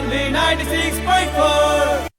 Only 96.4.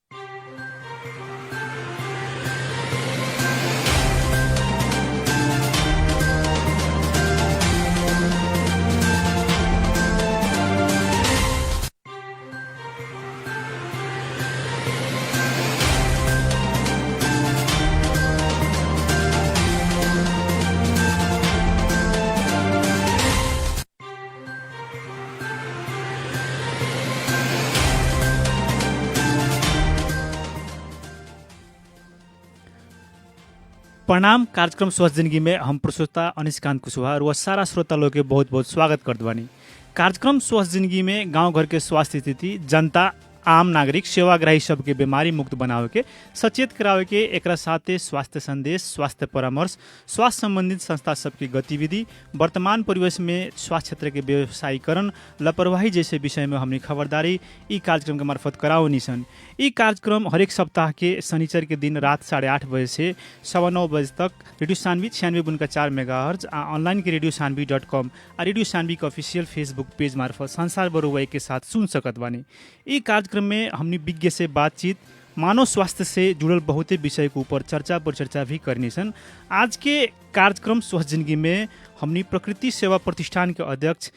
प्रणाम। कार्यक्रम स्वस्थ जिंदगी में हम प्रस्तुता अनिशकांत कुशवाहा और सारा श्रोता लोग के बहुत बहुत स्वागत करत बानी। कार्यक्रम स्वस्थ जिंदगी में गांव घर के स्वास्थ्य स्थिति, जनता, आम नागरिक, सेवाग्राही सबके बीमारी मुक्त बनावे के, सचेत करावे के, एकरा साथे स्वास्थ्य संदेश, स्वास्थ्य परामर्श, स्वास्थ्य संबंधित संस्था सबकी गतिविधि, वर्तमान परिवेश में स्वास्थ्य क्षेत्र के व्यवसायीकरण, लापरवाही जैसे विषय में हमने खबरदारी ई कार्यक्रम के मार्फत कराओ सन। ई कार्यक्रम हरेक सप्ताह के शनिचर के दिन रात 8:30 बजे से 9:15 बजे तक रेडियो सानवी 96.4 मेगाहर्ज आ ऑनलाइन के रेडियो सानवी.com आ रेडियो सानवी के ऑफिशियल फेसबुक पेज मार्फत संसार बरुवाई के साथ सुन सकत बानी। ई कार्यक्रम में हमने विज्ञ से बातचीत, मानव स्वास्थ्य से जुड़ल बहुते विषय के ऊपर चर्चा पर चर्चा भी करनी सन। आज के कार्यक्रम स्वस्थ जिंदगी में हमने प्रकृति सेवा प्रतिष्ठान के अध्यक्ष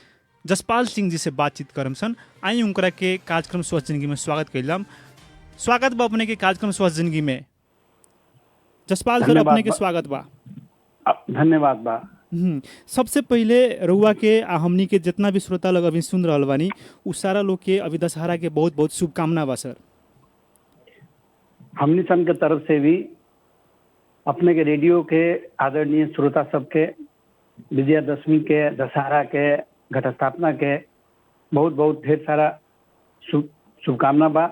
जसपाल सिंह जी से बातचीत करम सन। आई उनकरा के कार्यक्रम स्वस्थ जिंदगी में स्वागत कैलम। स्वागत बा अपने के कार्यक्रम स्वस्थ जिंदगी में। जसपाल सर, अपने के स्वागत बा। धन्यवाद बा। सबसे पहले रउआ के आ हमनी के जितना भी श्रोता लोग अभी सुन रहल बानी उ सारा लोग के अभी दशहरा के बहुत बहुत शुभकामना बा सर। हमनी सन के तरफ से भी अपने के रेडियो के आदरणीय श्रोता सबके विजयादशमी के, दशहरा के, घट स्थापना के बहुत बहुत ढेर सारा शुभकामना बा।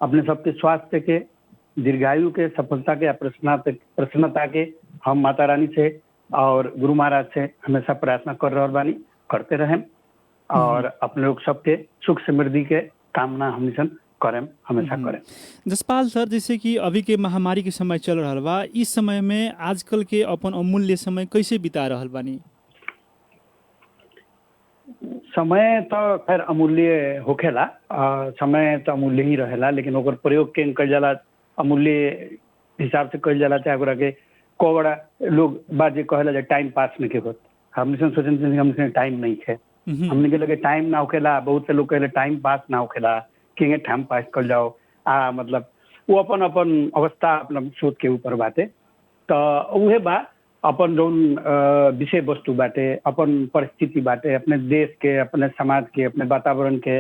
अपने सबके स्वास्थ्य के, दीर्घायु के, सफलता के, प्रसन्नता के हम माता रानी से और गुरु महाराज से हमेशा प्रार्थना कर रहे बानी, करते रहें और अपने लोग सबके सुख समृद्धि के कामना हमेशा करें, हमेशा करें। जसपाल सर, जैसे कि अभी के महामारी के समय चल रहा बा, इस समय में आजकल के अपन अमूल्य समय कैसे बिता रहल बानी? समय तो खैर अमूल्य होखेला, समय तो अमूल्य ही रहेला, लेकिन ओकर प्रयोग के कल जाला अमूल्य हिसाब से कल जाला। चाहे ओकरा के को बड़ा लोग बात जे कहेला जे टाइम पास नहीं के होत, हमने सोचन हमने टाइम नहीं है, हमने के लगे टाइम ना होखेला। बहुत से लोग कहले टाइम पास ना होखेला, कि टाइम पास कर जाओ। मतलब वो अपन अपन अवस्था अपन सोच के ऊपर बाटे। तो उहे बा अपन जौन विषय वस्तु बाटे, अपन परिस्थिति बाटे, अपने देश के, अपने समाज के, अपने वातावरण के,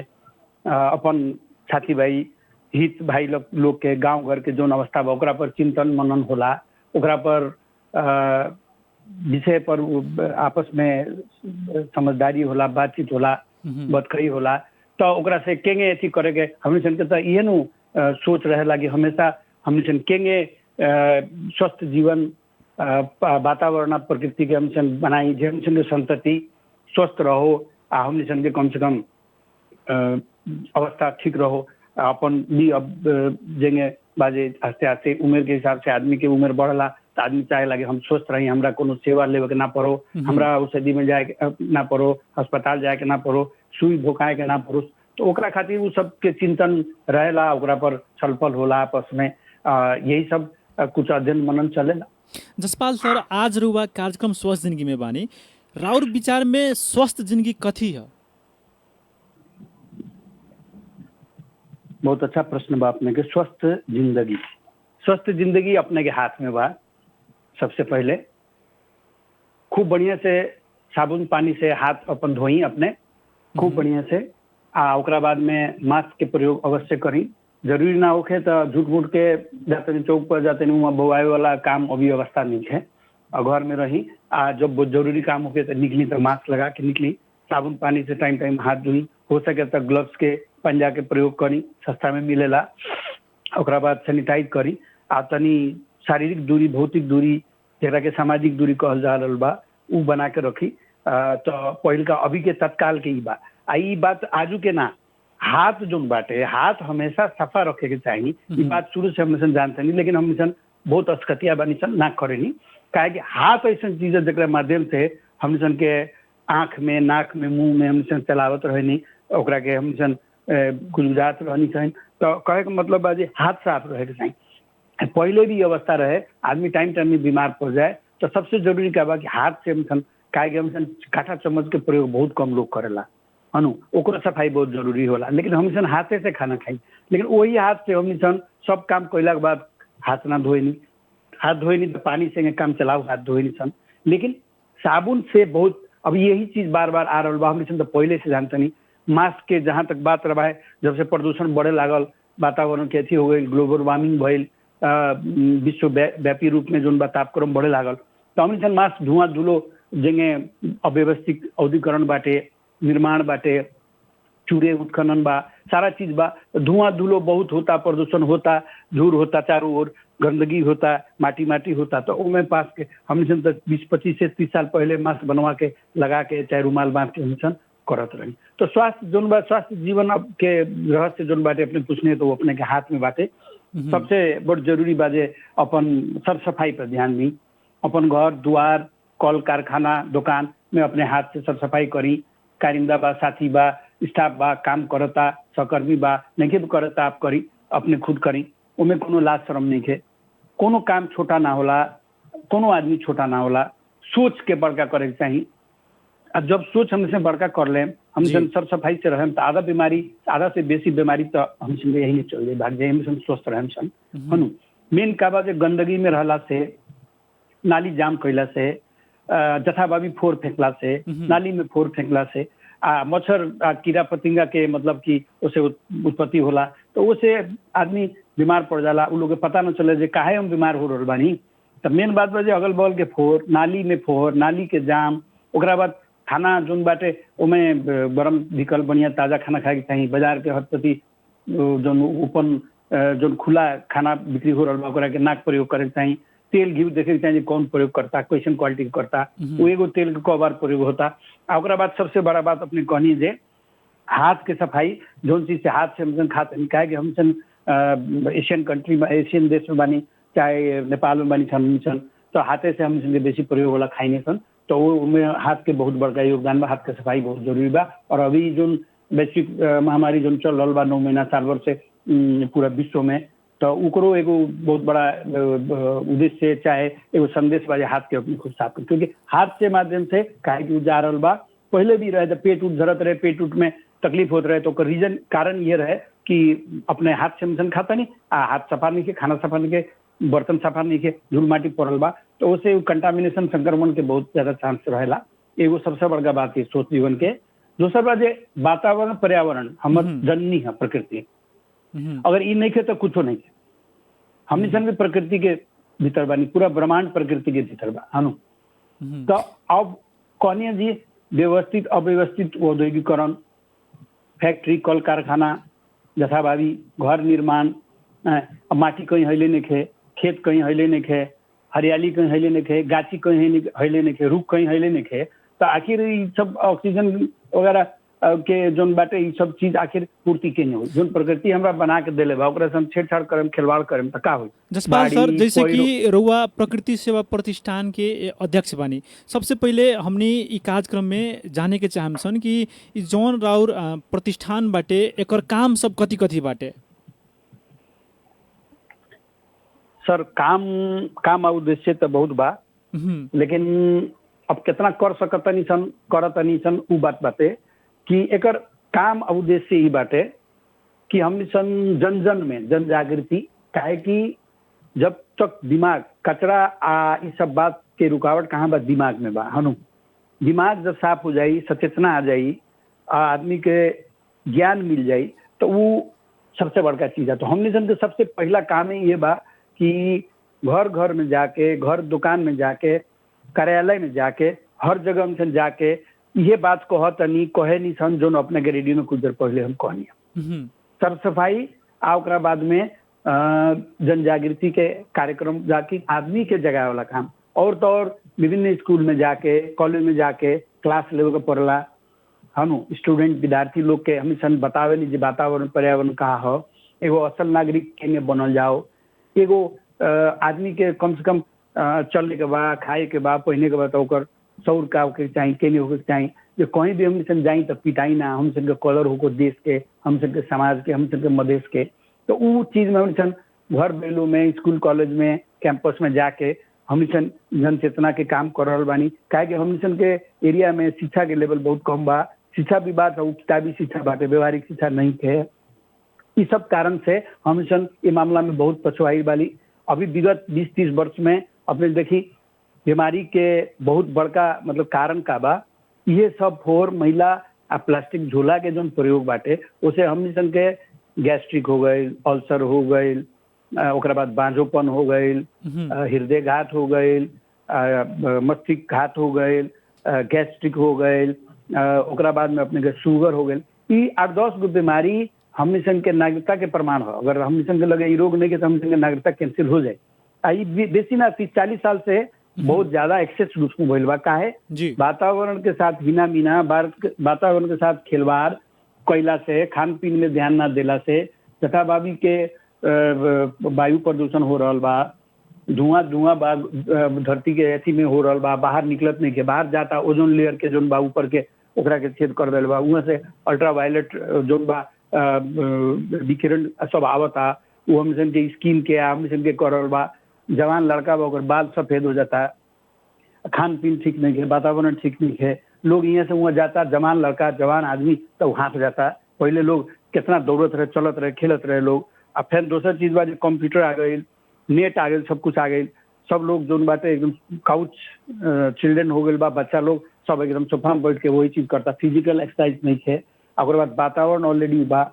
अपन साथी भाई, हित भाई लोग के, गांव घर के जौन अवस्था बा ओकरा पर चिंतन मनन होला, ओकरा पर विषय पर आपस में समझदारी होला, बातचीत होला, बतकही होला। तो ओकरा से केंगे अथी करेगे हमने सन के तो ये नु सोच रहेला कि हमेशा हमने सन केंगे स्वस्थ जीवन, वातावरण, प्रकृति के हमने सन बनाई, जे हमने सन संतति स्वस्थ रहो, हमने सन के कम से कम अवस्था ठीक रहो। अपन भी अब जेंगे बाजे आस्ते आस्ते उम्र के हिसाब से आदमी के उम्र बढ़ला तो आदमी चाहे लगे हम स्वस्थ रही, हमरा कोनो सेवा लेवे के ना पड़ो, हमरा औषधि में जाए के ना पड़ो, अस्पताल जाए के ना पड़ो, सुई भोकाए के ना पड़ो। तो ओकरा खातिर वो सब के चिंतन रहेला, ओकरा पर छलफल होला आपस में, यही सब कुछ अध्ययन मनन चलेला। जसपाल सर, आज रुआ कार्यक्रम स्वस्थ जिंदगी में बानी, राउर विचार में स्वस्थ जिंदगी कथी है? बहुत अच्छा प्रश्न बा अपने के। स्वस्थ जिंदगी अपने के हाथ में बा। सबसे पहले खूब बढ़िया से साबुन पानी से हाथ अपन धोई अपने खूब बढ़िया से, ओकरा बाद में मास्क के प्रयोग अवश्य करी। जरूरी ना होखे तो झूठ मूठ के जाते चौक पर जाते वहाँ बवाए वाला काम अभी अवस्था नहीं है, और घर में रही। जब जरूरी काम होके तो निकली तो मास्क लगा के निकली, साबुन पानी से टाइम टाइम हाथ धोई, हो सके तो ग्लव्स के पंजा के प्रयोग करी, सस्ता में मिलेला। ओकरा बाद सैनिटाइज करी, तनी शारीरिक दूरी, भौतिक दूरी, जरा के सामाजिक दूरी कहल जा रहल बा, उ बना के रखी। तो पहिल का अभी के तत्काल के ई बा। ई बात आजू के ना, हाथ जो बाटे, हाथ हमेशा सफा रखे के चाहिए। ये बात शुरू से हम जानते नहीं, लेकिन हम बहुत अस्कतिया बनी सन ना करेनी। काहे कि हाथ ऐसा चीज है जरा माध्यम से हम के आँख में, नाक में, मुंह में हम चलावत रहे नहीं, ओकरा के हम गुजरात रहनी चाहिए। तो कहे के मतलब बा जे हाथ साफ रहे के चाहिए। पहले भी अवस्था रहे आदमी टाइम टाइम में बीमार पड़ जाए तो सबसे जरूरी क्या बा कि हाथ से हम काहे के हम काटा चम्मच के प्रयोग बहुत कम लोग करेला हनु, ओकरो सफाई बहुत जरूरी होला। लेकिन हम सन हाथे से खाना खाई, लेकिन वही हाथ से हम सन सब काम कैला के बाद हाथ ना धोए नहीं, हाथ धोए नहीं तो पानी से काम चलाओ, हाथ धोए नहीं सन। लेकिन साबुन से बहुत, अब यही चीज बार बार आ रहा बा, हम तो पहले से जानते नहीं। मास्क के जहाँ तक बात रहा है, जब से प्रदूषण बढ़े लागल, वातावरण के अथी हो गई, ग्लोबल वार्मिंग भइल, विश्व व्यापी रूप में जो तापक्रम बढ़े लागल, तो हम सन मास्क धुआं धुलो जेंगे अव्यवस्थित औद्योगिकरण बाटे, निर्माण बाटे, चूड़े उत्खनन बा, सारा चीज बा, धुआं धुलो बहुत होता, प्रदूषण होता, धूल होता, चारों ओर गंदगी होता, माटी माटी होता। तो उनमें पास के हम तो 20-25 से 30 साल पहले मास्क बनवा के लगा के चाहे रुमाल बांध के हम करत रही। तो स्वास्थ्य जोन बा, स्वास्थ्य जीवन के रहस्य जोन बाटे अपने पूछने तो वो अपने के हाथ में बाटे। सबसे बड़ जरूरी बाजे अपन सर सफाई पर ध्यान दी, अपन घर द्वार कल कारखाना दुकान में अपने हाथ से सर सफाई करी। कारिंदा बा, साथी बा, स्टाफ बा, काम करता, सहकर्मी बा, नहीं भी करता, आप करी, अपने खुद करी, उनमें कोनो लाज शर्म नहीं है। कोनो काम छोटा ना होला, कोनो आदमी छोटा ना होला, सोच के बड़का करे के चाहिए। अब जब सोच हमसे बड़का कर ले, हम सर सफाई से रहें तो आधा बीमारी, आधा से बेसी बीमारी तो हम यही नहीं चल जाए, भाग जाए, हम स्वस्थ रहें सन हनु। मेन का बात गंदगी में रहला से, नाली जाम कैला से, जथाभावी फोर फेंकला से, नाली में फोर फेंकला से मच्छर कीड़ा पतिंगा के मतलब कि उसे उत्पत्ति होला, तो उसे आदमी बीमार पड़ जाला। उ लोग के पता न चले जे काहे हम बीमार हो रहल बानी। तो मेन बात बा जे अगल बगल के फोर, नाली में फोर, नाली के जाम, ओकरा बाद खाना जोन बाटे ओमे गरम धिकल बढ़िया ताजा खाना खाए के चाहिए। बाजार के हर प्रति जोन ओपन जोन खुला खाना बिक्री हो रहा ओकरा के नाक प्रयोग करे के चाहिए। तेल घी देखे के चाहिए कौन प्रयोग करता, कैसन क्वालिटी करता, वो एगो तेल के कई बार प्रयोग होता। ओकरा बाद सबसे बड़ा बात अपनी कहनी जे हाथ के सफाई, जोन चीज से हाथ से हम खाते नहीं, काहे कि हम एशियन कंट्री में, एशियन देश में बानी, चाहे नेपाल में बानी सन, तो हाथे से हम बेसी प्रयोग होला खाई नहीं सन। तो वो हाथ के बहुत बड़का योगदान बा, हाथ के सफाई बहुत जरूरी बा। और अभी जो वैश्विक महामारी जो चल रहा बा 9 महीना साल भर से पूरा विश्व में, तो उकरो एगो बहुत बड़ा उद्देश्य चाहे एगो संदेश बा हाथ के अपनी खुद साफ, क्योंकि हाथ के माध्यम से काहे कि जा रहा बा। पहले भी रहे पेट उठ झरत रहे, पेट उठ में तकलीफ होते रहे, तो रीजन कारण ये रहे कि अपने हाथ से मिशन खाता नहीं, हाथ सफा नहीं के, खाना सफा नहीं के, बर्तन सफा नहीं के, धूल माटी पड़ल बा, तो उसे कंटामिनेशन संक्रमण के बहुत ज्यादा चांस रहेला। एगो सबसे बड़का बात है सोच जीवन के। दूसरा बात है वातावरण पर्यावरण हमर जननी है प्रकृति, अगर ये नहीं खे तो कुछ नहीं है। हमने सन भी प्रकृति के भीतर बानी, पूरा ब्रह्मांड प्रकृति के भीतर बा हनु। तो अब कहनी जी व्यवस्थित अव्यवस्थित औद्योगिकरण, फैक्ट्री कल कारखाना, जथाभावी घर निर्माण, माटी कहीं हिले नहीं खे, खेत कहीं हिले नहीं खे, हरियाली कहीं हिले नहीं खे, गाछी कहीं हिले नहीं खे, रुख कहीं हिले नहीं खे, तो आखिर ये सब ऑक्सीजन वगैरह के जोन बाटे ये सब चीज आखिर पूर्ति के नहीं हो। जोन प्रकृति हमरा बना के देले बा ओकरा से हम छेड़छाड़ करम, खिलवाड़ करम तो का होई। जसपाल सर, जैसे कि रउआ प्रकृति सेवा प्रतिष्ठान के अध्यक्ष बानी, सबसे पहले हमनी ई कार्यक्रम में जाने के चाहम सन कि जौन राउर प्रतिष्ठान बाटे एकर काम सब कथी कथी बाटे। सर काम उद्देश्य तो बहुत बा, लेकिन अब कितना कर सकतनी सन करतनी सन उ बात बाटे कि एकर काम उद्देश्य ही बाटे कि हम सन जन जन में जन जागृति, काहे कि जब तक दिमाग कचरा इस सब बात के रुकावट कहाँ बा, दिमाग में बा हनु। दिमाग जब साफ हो जाई, सचेतना आ जाई, आदमी के ज्ञान मिल जाई, तो वो सबसे बड़का चीज है। तो हमने सन के सबसे पहला काम ही ये बा कि घर घर में जाके, घर दुकान में जाके, कार्यालय में जाके, हर जगह में जाके ये बात कहे नहीं सन जो अपने के रेडियो में कुछ देर पहले हम कहनी। सर सफाई ओकरा बाद में जन जागृति के कार्यक्रम जाके आदमी के जगह वाला काम, और तो और विभिन्न स्कूल में जाके, कॉलेज में जाके क्लास लेवे के पड़ला हम स्टूडेंट विद्यार्थी लोग के हम सन बतावे नहीं वातावरण पर्यावरण कहा हो, एगो असल नागरिक के बनल जाओ, एगो आदमी के कम से कम चलने के बाद, खाए के बाद, पहने के बाद, तो सौर का होके चाहिए, के नहीं होके चाहिए, जो कहीं भी हम सन जाई तो पिटाई ना, हम सन के कलर हो को देश के, हम सन के समाज के, हम सन के मधेश के। तो वो चीज में हम सन घर बेलू में, स्कूल कॉलेज में, कैंपस में जाके हम सन जन चेतना के काम कर रहा बानी। काहे कि हम सन के एरिया में शिक्षा के लेवल बहुत कम बा, शिक्षा भी बात है किताबी शिक्षा बाटे, व्यवहारिक शिक्षा नहीं है। इस सब कारण से हम सन ये मामला में बहुत पछुआई वाली। अभी विगत 20-30 वर्ष में अपने देखी बीमारी के बहुत बड़का मतलब कारण का बा, ये सब फोर महिला आ प्लास्टिक झोला के जो प्रयोग बाटे उसे हम सन के गैस्ट्रिक हो गई, अल्सर हो गई, ओकरा बाद बांझोपन हो गई, हृदय घात हो गई, मस्तिष्क घात हो गई, गैस्ट्रिक हो गई, ओकरा बाद में अपने के शुगर हो गई। ये 8-10 गो बीमारी हम सन के नागरिकता के प्रमाण हो। अगर हम सन के लगे ये रोग नहीं के तो हम सन के नागरिकता कैंसिल हो जाए। ये बेसी ना 30-40 साल से बहुत ज्यादा एक्सेस रूप में भइल बा। काहे वातावरण के साथ हिना मीना, वातावरण के साथ खिलवाड़ कैला से, खान पीन में ध्यान ना देला से, जथाभावी के वायु प्रदूषण हो रहा बा, धुआं बा धरती के अथी में हो रहा बा, बाहर निकलत नहीं के, बाहर जाता ओजोन लेयर के जोन बा ऊपर के ओकरा के छेद कर देल बा, वहां से अल्ट्रावायलेट जोन बा विकिरण सब आवता, वो हम सन के स्किन के हम सन के करल बा। जवान लड़का बा ओकर बाल सफेद हो जाता, खान पीन ठीक नहीं है, वातावरण ठीक नहीं है, लोग यहाँ से वहाँ जाता, जवान लड़का जवान आदमी तो हाथ जाता। पहले लोग कितना दौड़त रहे, चलत रहे, खेलत रहे लोग। अब फिर दूसरा चीज बा कंप्यूटर आ गई, नेट आ गई, सब कुछ आ गई, सब लोग जोन बाटे एकदम काउच चिल्ड्रन हो गए बा, बच्चा लोग सब एकदम सोफा में बैठ के वही चीज करता, फिजिकल एक्सरसाइज नहीं है। ओकर बाद वातावरण ऑलरेडी बा,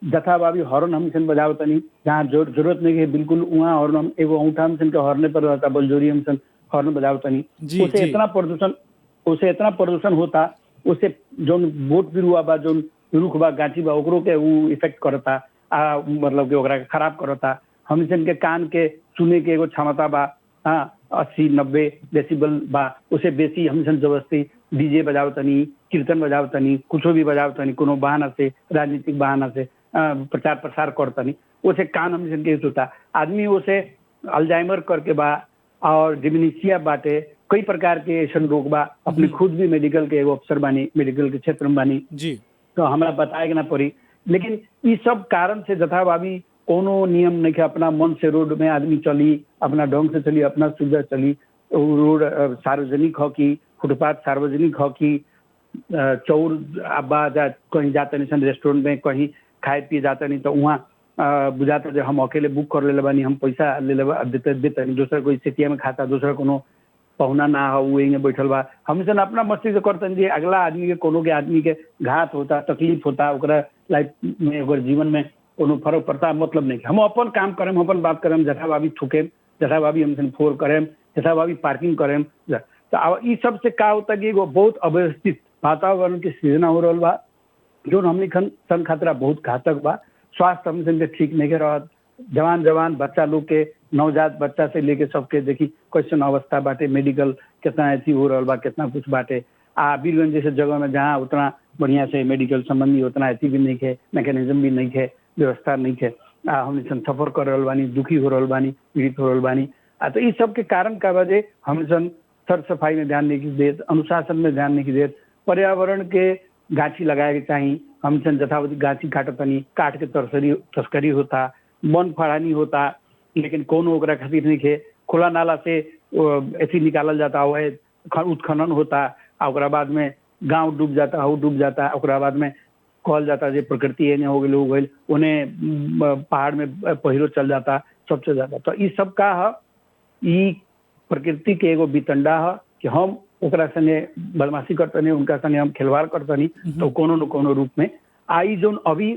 जथाभावी हॉर्न हम सन बजाव तनी जहाँ जरूरत नहीं है बिल्कुल वहाँ हॉर्न हम एगो अंगूठा हम सन के हॉर्ने पर रहता, बलजोरी हम सन हॉर्न बजाव तनी। उसे इतना प्रदूषण होता, उसे जो बोट बिरुआ बा, जो रुख बा, गाछी बा, ओकरो के वो इफेक्ट करता, मतलब कि ओकरा के खराब करता। हम सन के कान के सुने के एगो क्षमता बा 80-90 डेसिबल बा, उसे बेसी हम सन जबरदस्ती डीजे बजाव तनी, कीर्तन बजाव तनी, कुछ भी बजाव तनी, कोनो बहाना से, राजनीतिक बहाना से प्रचार प्रसार करतनी, उसे कान हम सन के होता। आदमी उसे अल्जाइमर करके बा और डिमेंशिया बाटे, कई प्रकार के ऐसा रोग बा। अपने खुद भी मेडिकल के एगो अफसर बानी, मेडिकल के क्षेत्र में बानी जी, तो हमरा बताए ना पड़ी। लेकिन इस सब कारण से जथाभावी कोनो नियम नहीं है, अपना मन से रोड में आदमी चली, अपना ढंग से चली, अपना सुविधा चली, रोड सार्वजनिक हो की, फुटपाथ सार्वजनिक हो की, चौर कहीं जाते नहीं, रेस्टोरेंट में कहीं खाए पिए जाता नहीं तो वहाँ बुझाता जो हम अकेले बुक कर ले बानी, हम पैसा ले देते नहीं, दूसरा कोई सेतिया में खाता, दूसरा कोनो पहुना ना हो वो यहीं बैठल बा। हम सन अपना मस्ती से करते जी, अगला आदमी के कोनो के आदमी के घात होता, तकलीफ होता, ओकरा लाइफ में ओकर जीवन में कोनो फर्क पड़ता मतलब नहीं। हम अपन काम करें, हम अपन बात करें, जथाभावी थूके, जथाभावी हम सन फोर करें, जथाभावी पार्किंग करें। तो इस सब से का होता कि एगो बहुत अव्यवस्थित वातावरण के सृजना हो रहा बा, जो हमने सन खतरा बहुत घातक बा। स्वास्थ्य हम सन के ठीक नहीं के रहत, जवान बच्चा लोग के, नवजात बच्चा से लेके सबके देखी क्वेश्चन अवस्था बाटे, मेडिकल कितना ऐसी हो रहा बा, कितना कुछ बाटे। वीरगंज जैसे जगह में जहाँ उतना बढ़िया से मेडिकल संबंधी उतना ऐसी भी नहीं है, मैकेनिज्म भी नहीं है, व्यवस्था नहीं है। हम सन सफर कर रहा बानी, दुखी हो रहा बानी, पीड़ित हो रहा बानी। तो इस सब के कारण का वजह हम सन सर सफाई में ध्यान नहीं की देत, अनुशासन में ध्यान नहीं की देत, पर्यावरण के गाछी लगाए के चाहिए। हम सन जथावती गाछी काटतनी, काट के तस्करी होता, वन फड़ानी होता, लेकिन कौन ओकरा खातिर नहीं है। खुला नाला से ऐसी निकालल जाता है, उत्खनन होता, ओकरा बाद में गांव डूब जाता है, डूब जाता है, ओकरा बाद में कहल जाता है प्रकृति एने हो गई, उन्हें पहाड़ में पहिरो चल जाता, सबसे ज्यादा। तो इस सब का है, ई प्रकृति के एगो वितंडा है कि हम ओकरा संगे बदमाशी करतनी, उनका संगे हम खिलवाड़ करतनी, तो कोनो न कोनो रूप में आई जो अभी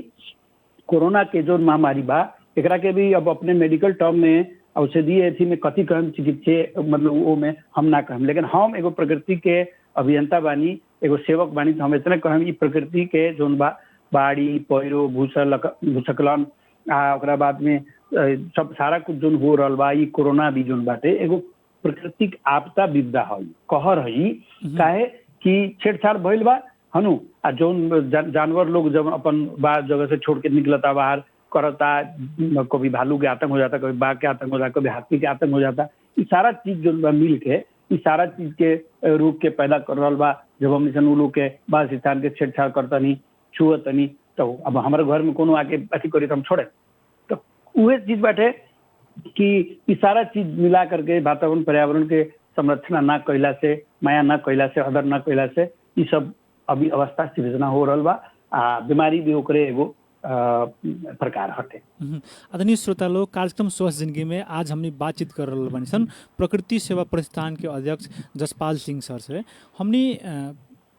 कोरोना के जो महामारी बा, एकरा के भी अब अपने मेडिकल टर्म में औषधीय अथी में कथी कहम, चिकित्सा मतलब वो में हम ना कहम, लेकिन हम एगो प्रकृति के अभियंता बानी, एगो सेवक बानी, तो हम इतने कहम ई प्रकृति के जोन बा, बाढ़ी, पैरो, भूस्खलन, ओकरा बाद में सब सारा कुछ जोन हो रहा बा, ई कोरोना भी जोन बाटे एगो प्राकृतिक आपदा विपदा है, कहर है। काहे कि छेड़छाड़ भइल बा हनु, आ जोन जानवर लोग जब अपन बाहर जगह से छोड़ के निकलता, बाहर करता, कभी भालू के आतंक हो जाता, कभी बाघ के आतंक हो जाता, कभी हाथी के आतंक हो जाता। ये सारा चीज जो मिल के, ये सारा चीज के रोग के पैदा कर रहा बा, जब हमनी सन उ लोग के बाल स्थान के छेड़छाड़ करतनी छुअतनी तो अब हमारे घर में कोनो आके अथी करी तो हम छोड़े। तो उहे चीज बाटे कि ई सारा चीज मिला करके वातावरण पर्यावरण के संरक्षण ना कइला से, माया ना कइला से, आदर ना कइला से ई सब अभी अवस्था सृजना हो रहल बा। बीमारी भी ओकरे एगो प्रकार हटे। आदरणीय श्रोता लोग, कार्यक्रम स्वस्थ जिंदगी में आज हमने बातचीत कर रहे बानी सन प्रकृति सेवा प्रतिष्ठान के अध्यक्ष जसपाल सिंह सर से। हमने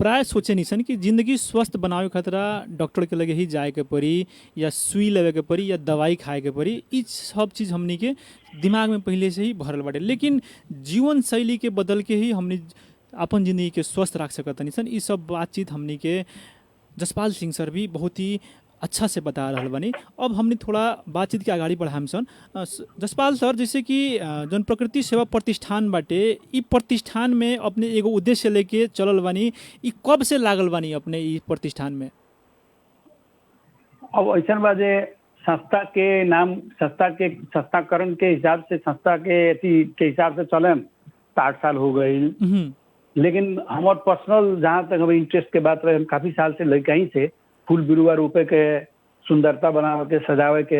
प्राय सोचे नहीं सन कि जिंदगी स्वस्थ बनावे खतरा डॉक्टर के लगे ही जाए के पड़ी या सुई लेवे के पड़ी या दवाई खाए के पड़ी, ई सब चीज़ हमनी के दिमाग में पहले से ही भरल बाटे। लेकिन जीवन शैली के बदल के ही हमने अपन जिंदगी के स्वस्थ रख सकत नहीं सन। ई सब बातचीत हमनी के जसपाल सिंह सर भी बहुत ही अच्छा से बता रहा बनी। अब हमने थोड़ा बातचीत के आगाड़ी बढ़ाम सन। जसपाल सर, जैसे कि जौन प्रकृति सेवा प्रतिष्ठान बाटे, ई प्रतिष्ठान में अपने एगो उद्देश्य लेके चलल बानी, ई कब से लागल बानी अपने ई प्रतिष्ठान में? अब ऐसा बा जे संस्था के नाम संस्थाकरण के हिसाब से, संस्था के हिसाब से चले तो 8 साल हो गई। लेकिन हमार पर्सनल जहाँ तक हमें इंटरेस्ट के बात रहे, हम काफी साल से लड़का ही से फूल बिरुआ रोपे के, सुंदरता बनावे के, सजावे के।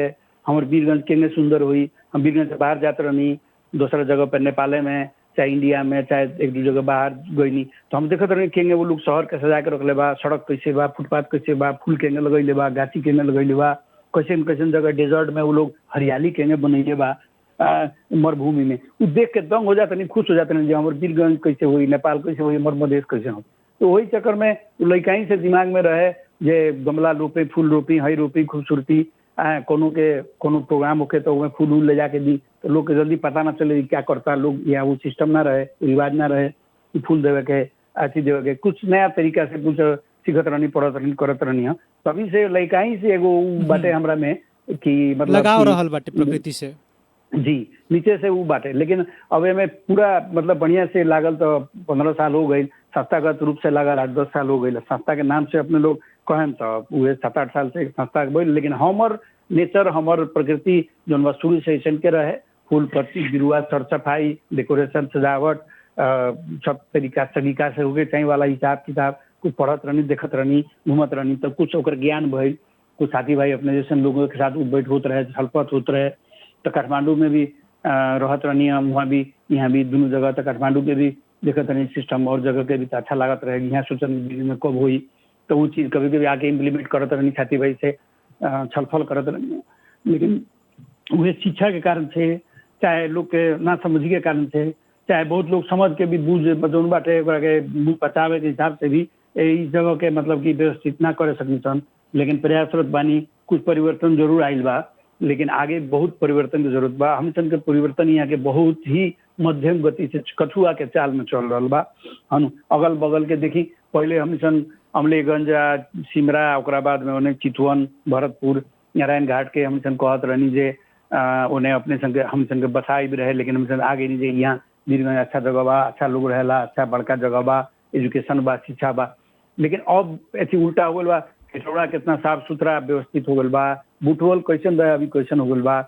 हमारे वीरगंज के सुंदर हुई, हम वीरगंज से बाहर जाते रहनी दूसरा जगह पे, नेपाले में चाहे इंडिया में चाहे एक दो जगह बाहर गई, तो हम देखते रहे केंगे वो लोग शहर के सजा के रखले बा, सड़क कैसे बा, फुटपाथ कैसे बा, फूल केंगे लगैले बा, गाछी केंगे लगैले बा, कैसे कैसे जगह डेजर्ट में वो लोग हरियाली केंगे बनैले बा मरुभूमि में। वो देख के दंग हो जाते नहीं, खुश हो जाते नहीं, हमारे वीरगंज कैसे हुई, नेपाल कैसे हुई, हमारे मधेश कैसे हो। तो वही चक्कर में लड़काई से दिमाग में रहे जे गमला रोपे, फूल रोपी, हई रोपी, खूबसूरती कोनो प्रोग्राम होके तो उसमें फूल ले जाके दी, तो लोग के जल्दी पता ना चले क्या करता लोग, या वो सिस्टम ना रहे, रिवाज ना रहे कि फूल देवे के, अथी देवे के, कुछ नया तरीका से कुछ सीखत रहनी, पढ़त रहनी, करत रहनी। तभी से लड़काई से एगो बाटे हमरा में कि मतलब लगाव रहल बाटे प्रकृति से। जी, नीचे से वो बाटे। लेकिन अब में पूरा मतलब बढ़िया से लागल तो 15 साल हो गई, संस्थागत रूप से लागल 8-10 साल हो गई। संस्था के नाम से अपने लोग कहें तो वो 7-8 साल से संस्था के बोल। लेकिन हमर नेचर, हमर प्रकृति जो शुरू से ऐसा के रहे, फूल पत्ती बिरुआ, सर सफाई, डेकोरेशन, सजावट, सब तरीका से हो गए चाहे वाला हिसाब किताब, कुछ पढ़त रहनी, देखत रहनी, घूमत रहनी, तो कुछ ओकर ज्ञान भइल। कुछ साथी भाई अपने जैसे लोगों के साथ बैठ होते रहे, छलपत होते रहे। तो काठमांडू में भी रहत रहनी, वहाँ भी यहाँ भी दोनों जगह। तो काठमांडू के भी देखत रहनी सिस्टम, और जगह के भी तो अच्छा लागत रहे। यहाँ सोचन में कब हुई तो वो चीज़ कभी कभी आके इम्प्लीमेंट करत रहनी, साथी भाई से छलफल करत रहनी। लेकिन वही शिक्षा के कारण से, चाहे लोग के ना समझी के कारण से, चाहे बहुत लोग समझ के भी बूझ जो बाटे बूझ पचावे के हिसाब से भी इस जगह के मतलब कि व्यवस्थित ना करे सकनी सन। लेकिन प्रयासरत बानी, कुछ परिवर्तन जरूर आयल बा, लेकिन आगे बहुत परिवर्तन की जरूरत बा। हम सन के परिवर्तन यहाँ के बहुत ही मध्यम गति से कछुआ के चाल में चल रहा बा। हम अगल बगल के देखी, पहले हम सन अमलेगंज, सिमरा, ओकरा बाद में उन्हें चितवन, भरतपुर, नारायण घाट के हम सन कहत रहनी जे उन्हें अपने संगे हम संगे बसाई भी रहे। लेकिन हम सन आगे नहीं जे यहाँ वीरगंज अच्छा जगह बा, अच्छा लोग रहेला, अच्छा बड़का जगह बा, एजुकेशन बा, शिक्षा बा। लेकिन अब ऐसी उल्टा हो गल बा, हेटौड़ा कितना साफ सुथरा व्यवस्थित हो गल बा, बुटवल कैसन रहे अभी कैसन हो गल बा,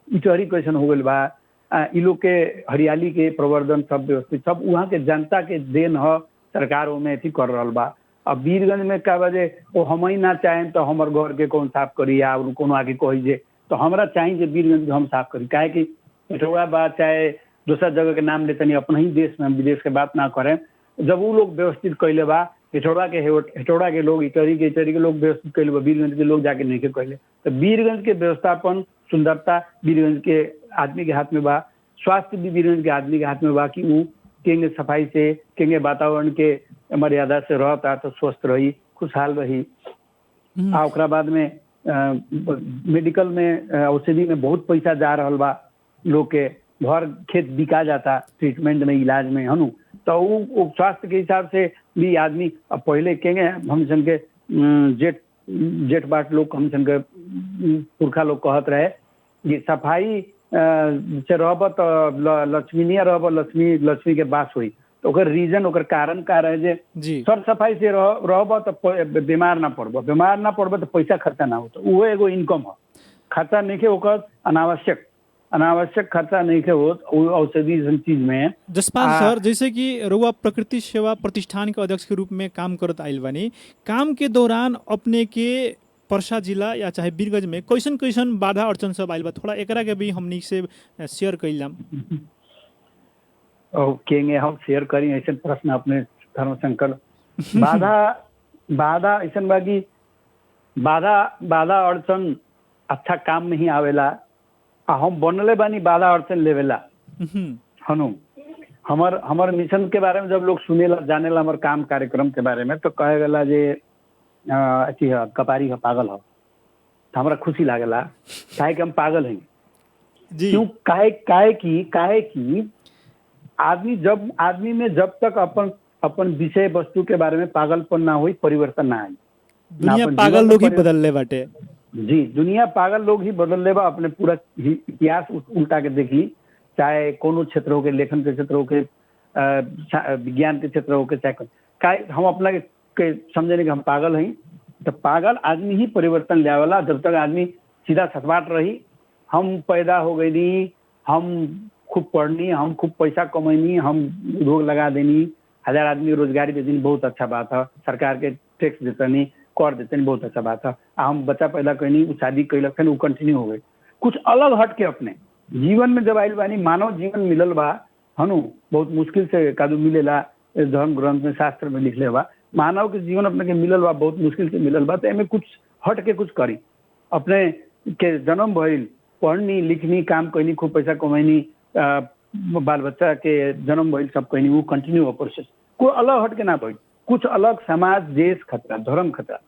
इटहरी कैसन हो गल बा, इ लोग के हरियाली के प्रवर्धन सब व्यवस्थित, सब वहाँ के जनता के देन ह। सरकार में अथी कर रहा बा। अब वीरगंज में का बजे वो हम ही ना चाहें तो हमारे घर के कौन साफ करी, या कोनो आगे कही जे तो हमरा चाहिए जे वीरगंज हम साफ करी। काहे कि हेटौड़ा बा चाहे दूसरा जगह के नाम लेते नहीं, अपने ही देश में, विदेश के बात ना करें। जब वो लोग व्यवस्थित कैले बा, हेटौड़ा के लोग, इटहरी के लोग व्यवस्थित कैले बा, वीरगंज के लोग जाके नहीं के कैले। तो वीरगंज के व्यवस्थापन, सुंदरता वीरगंज के आदमी के हाथ में बा, स्वास्थ्य भी वीरगंज के आदमी के हाथ में बा कि वो केंगे सफाई से, केंगे वातावरण के मर्यादा से रहता तो स्वस्थ रही, खुशहाल रही। ओकरा बाद में मेडिकल में, औषधि में बहुत पैसा जा रहा बा, लोग के घर खेत बिका जाता ट्रीटमेंट में, इलाज में, है नु। तो वो स्वास्थ्य के हिसाब से भी आदमी अब पहले केंगे हम सन के जेठ बाट लोग हम सन के पुरखा लोग कहत रहे कि सफाई से रहब तो लक्ष्मीनिया रहब, लक्ष्मी के बास हुई। तो ओकर रीजन, ओकर कारण का रहे जे सर सफाई से रहब तो बीमार ना पड़ब तो पैसा खर्चा ना हो। तो वो एगो इनकम है, खर्चा नहीं के ओकर अनावश्यक अनावश्यक खर्चा नहीं के हो औषधि जैसन चीज में। जसपाल सर, जैसे कि रुआ प्रकृति सेवा प्रतिष्ठान के अध्यक्ष के रूप में काम करत आइल बानी, काम के दौरान अपने के पर्सा जिला या चाहे वीरगंज में कैसन कैसन बाधा अड़चन सब आइल बा, थोड़ा एकरा के भी हमनी से शेयर कइलाम। केंगे हम शेयर करी ऐसे प्रश्न अपने धर्मशंकर। बाधा ऐसा बा कि बाधा अड़चन अच्छा काम में ही आवेला। हम बनले बानी बाधा अड़चन लेवेला हनु। हमर मिशन के बारे में जब लोग सुनेला जानेला हमर काम कार्यक्रम के बारे में तो कहे गला जे अथी है कपारी है पागल है, तो हमरा खुशी लागेला काहे कि हम पागल हैं जी। क्यों? काहे की आदमी में जब तक अपन विषय वस्तु के बारे में पागलपन ना होई, परिवर्तन ना आई। दुनिया पागल लोग ही बदल ले बाटे जी, दुनिया पागल लोग ही बदल ले बा। अपने पूरा इतिहास उल्टा के देखी, चाहे कोनो क्षेत्र हो के, लेखन के क्षेत्र हो के, विज्ञान के क्षेत्र हो के, चाहे हम अपना के समझने के हम पागल हैं। तो पागल आदमी ही परिवर्तन ले आवेला। जब तक आदमी सीधा सचवाट रही, हम पैदा हो गई, हम खूब पढ़नी, हम खूब पैसा कमैनी, हम उद्योग लगा देनी, 1000 आदमी रोजगारी दे देनी, बहुत अच्छा बात है। सरकार के टैक्स देतनी, कर देते हैं, बहुत अच्छा बात है। हम बच्चा पैदा करनी, शादी कैलक, फिर वो कंटिन्यू हो गई। कुछ अलग हट के अपने जीवन में जब आइल बानी, मानव जीवन मिलल बा हनु, बहुत मुश्किल से कादू मिलेला, धर्म ग्रंथ में शास्त्र में लिखले बा। मानव के जीवन अपने के मिलल बा, बहुत मुश्किल से मिलल बा। तो एमे कुछ हट के कुछ करी। अपने के जन्म भइल, पढ़नी लिखनी, काम कैनी, खूब पैसा कमैनी, बाल बच्चा के जन्म भइल, सब कैनी, वो कंटिन्यू हो प्रोसेस। कोई अलग हट के ना भइल, कुछ अलग समाज, देश खतरा, धर्म खतरा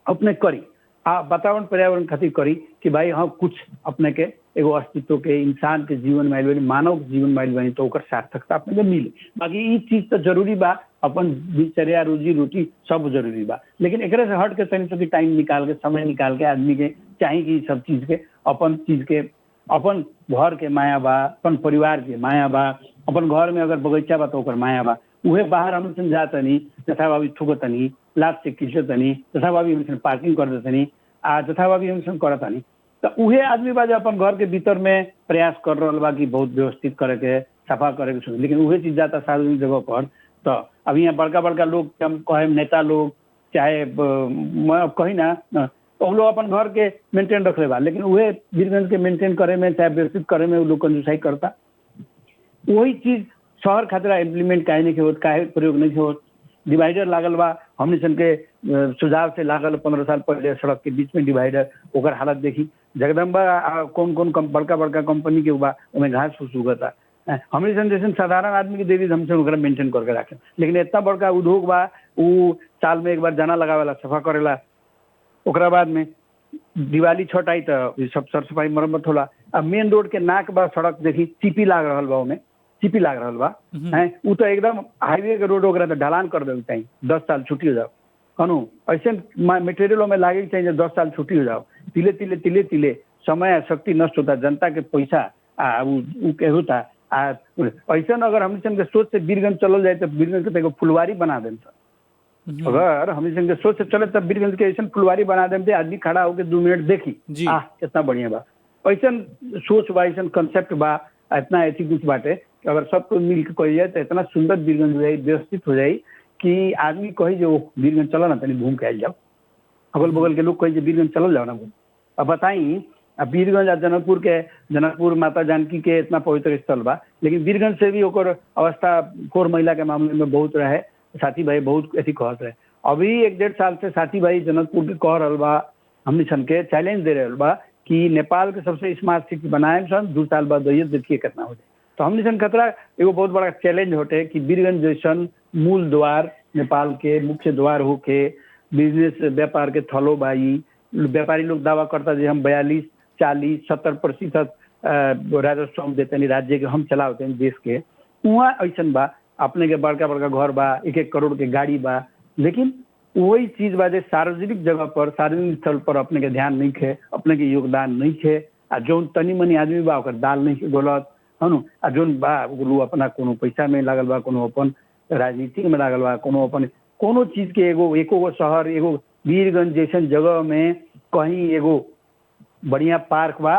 अपने करी, वातावरण पर्यावरण खातिर करी कि भाई हाँ कुछ अपने के एगो अस्तित्व के, इंसान के जीवन में आइल बानी, मानव के जीवन में आइल बानी, तो ओकर सार्थकता अपने के मिले। बाकी ये चीज तो जरूरी बा, अपन दिनचर्या रोजी रोटी सब जरूरी बा, लेकिन एकरे से हट के तनी टाइम निकाल के, समय निकाल के आदमी के चाहिए कि सब चीज के अपन घर के माया बा, अपन परिवार के माया बा, अपन घर में अगर बगीचा बा तो ओकर माया बा। उहे बाहर हम समझातनी, जथा भाभी थुकतनी, लात से खींचतनी, जथा भाभी हम पार्किंग कर देतनी, जथा भाभी हम करतनी। तो उहे आदमी बा जो अपन घर के भीतर में प्रयास कर रहा बा कि बहुत व्यवस्थित करे के, सफा करे के, लेकिन उहे चीज जाता सार्वजनिक जगह पर। तो अभी यहाँ बड़का बड़का लोग, हम कहे नेता लोग, चाहे कही ना, तो लोग अपन घर के मेंटेन रख ले बा, लेकिन उहे वीरगंज के मेंटेन करे में, चाहे व्यवस्थित करे में, वो लोग कंजूसाई करता। वही चीज शहर खातिर इम्प्लीमेंट काहे नहीं होत, काहे प्रयोग नहीं होत। डिवाइडर लागल बा, हमने सन के सुझाव से लागल 15 साल पहले सड़क के बीच में डिवाइडर, ओकर हालत देखी। जगदम्बा कौन बड़का बड़का कंपनी के बा, उमें घास फूस उगता। हमने सन जैसे साधारण आदमी के देवी हमसे ओकरा मेंटेन करके रखे, लेकिन इतना बड़का उद्योग बा, वो साल में एक बार जाना लगावेला, सफा करेला। ओकरा बाद में दिवाली छठ आई तो सब सर सफाई मरम्मत होला। अब मेन रोड के नाक बा, सड़क देखी चिपी लाग रहा बा, ओमे चिपी लाग रहा बा है। वो तो एकदम हाईवे के रोड वगैरह तो ढलान कर देवे चाहिए, 10 साल छुट्टी हो जाओ कनु। ऐसे मटेरियल में लागे चाहिए 10 साल छुट्टी हो जाओ। तिले तिले तिले तिले समय शक्ति नष्ट होता, जनता के पैसा होता। ऐसा अगर हम सोच से वीरगंज चल जाए तो वीरगंज के फुलवारी बना दें। अगर हम सोच से चले तब वीरगंज के ऐसा फुलवारी बना दें, आदमी खड़ा होकर 2 मिनट देखी, कितना बढ़िया बा। ऐसा सोच बा, ऐसा कंसेप्ट बा, इतना ऐसी कुछ बाटे अगर सबको मिल के कही जाए तो इतना सुंदर वीरगंज हो जाए, व्यवस्थित हो जाए कि आदमी कही जो वीरगंज चलो ना, तनी घूम के आयल जाओ। अगल बगल के लोग कही वीरगंज चलो जाओ ना घूम। अब बताई, अब वीरगंज जनकपुर माता जानकी के इतना पवित्र स्थल बा, लेकिन वीरगंज से भी ओकर अवस्था कोर महिला के मामले में बहुत रहे। साथी भाई बहुत ऐसी कहत रहे। अभी 1-1.5 साल से साथी भाई जनकपुर के कह रहा बा, हमने सन के चैलेंज दे रहा बा कि नेपाल के सबसे स्मार्ट सिटी बनाए सन, 2 साल बाद देखिए कितना हो जाए। तो हमने सन खतरा एगो बहुत बड़ा चैलेंज होते कि वीरगंज जैसन मूल द्वार, नेपाल के मुख्य द्वार होके, बिजनेस व्यापार के थलो बाई, व्यापारी लोग दावा करता जे हम 42, 40, 70% राजस्व हम देते नहीं, राज्य के हम चलाते हैं देश के। वहाँ ऐसा बा, अपने के बड़का बड़का घर बा, 1-1 करोड़ के गाड़ी बा, लेकिन वही चीज बा जे सार्वजनिक जगह पर, सार्वजनिक स्थल पर अपने के ध्यान नहीं खे, अपने के योगदान नहीं खे। आ जो तनी मनी आदमी बा ओकर दाल नहीं बोलत है नु। आ जो बा वो अपना कोनो पैसा में लागल बा, कोनो अपन राजनीति में लागल बा, कोनो अपन कोनो चीज के एको शहर, एगो वीरगंज जैसन जगह में कहीं एगो बढ़िया पार्क बा,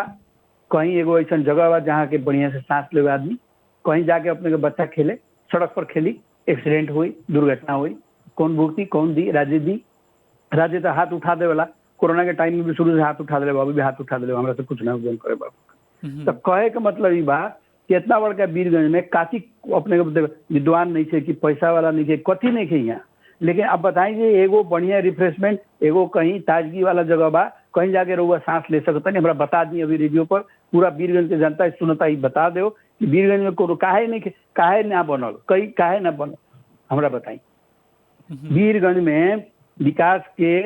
कहीं एगो ऐसा जगह बा जहाँ के बढ़िया से सांस लेवे आदमी, कहीं जाके अपने के बच्चा खेले, सड़क पर खेली, एक्सीडेंट हुई, दुर्घटना हुई, कौन भुगती, कौन दी? राज्य दी। राज्य तो हाथ उठा दे वाला, कोरोना के टाइम में भी शुरू से हाथ उठा दे, अभी भी हाथ उठा दे, हमरा से कुछ ना उद्यम करे बाबू। तो कहे का मतलब ये बा कि इतना बड़का वीरगंज में काफी अपने विद्वान नहीं थे कि पैसा वाला नहीं थे, कथी नहीं थे यहाँ। लेकिन अब बताइए एगो बढ़िया रिफ्रेशमेंट, एगो कहीं ताजगी वाला जगह बा, कहीं जाके रहुआ सांस ले सकता नहीं। हमरा बता दी अभी रेडियो पर, पूरा वीरगंज के जनता सुनता ही बता दो कि वीरगंज में कोनो काहे नहीं, काहे ना बनल, कई काहे ना बनल, हमरा बताई। वीरगंज में विकास के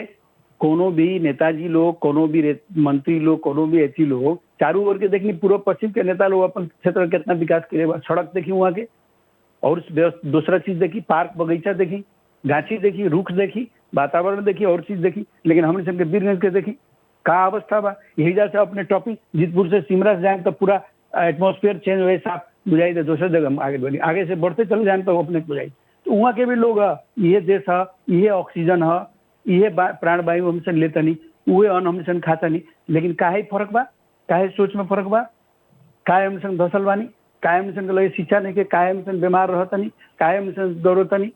कोनो भी नेताजी लोग, कोनो भी मंत्री लोग, कोनो भी ऐसी लोग, चारों ओर के देखी पूर्व पश्चिम के नेता लोग अपन क्षेत्र में कितना विकास करे, सड़क देखी वहाँ के, और दूसरा चीज देखी, पार्क बगीचा देखी, गाछी देखी, रुख देखी, वातावरण देखी, और चीज देखी। लेकिन हमने सबके वीरगंज के देखी का अवस्था बा। यही से अपने टॉपिक जीतपुर से सिमरा से जाए तो पूरा एटमोस्फेयर चेंज हुए, साफ बुझाई दे, दूसरे जगह आगे बढ़ी, आगे से बढ़ते चले जाए तो अपने बुझाई। तो वहाँ के भी लोग ये देश है, ये ऑक्सीजन है, ये प्राणवायु हमसे लेता नहीं, उहे अन्न हमसे खाता नहीं। लेकिन काहे फर्क बा, काहे सोच में फर्क बा, काहे हमसे धसल बानी, काहे हमसे लगे शिक्षा नहीं के, काहे हमसे बीमार रहता नहीं, काहे हमसे दौड़ता नहीं।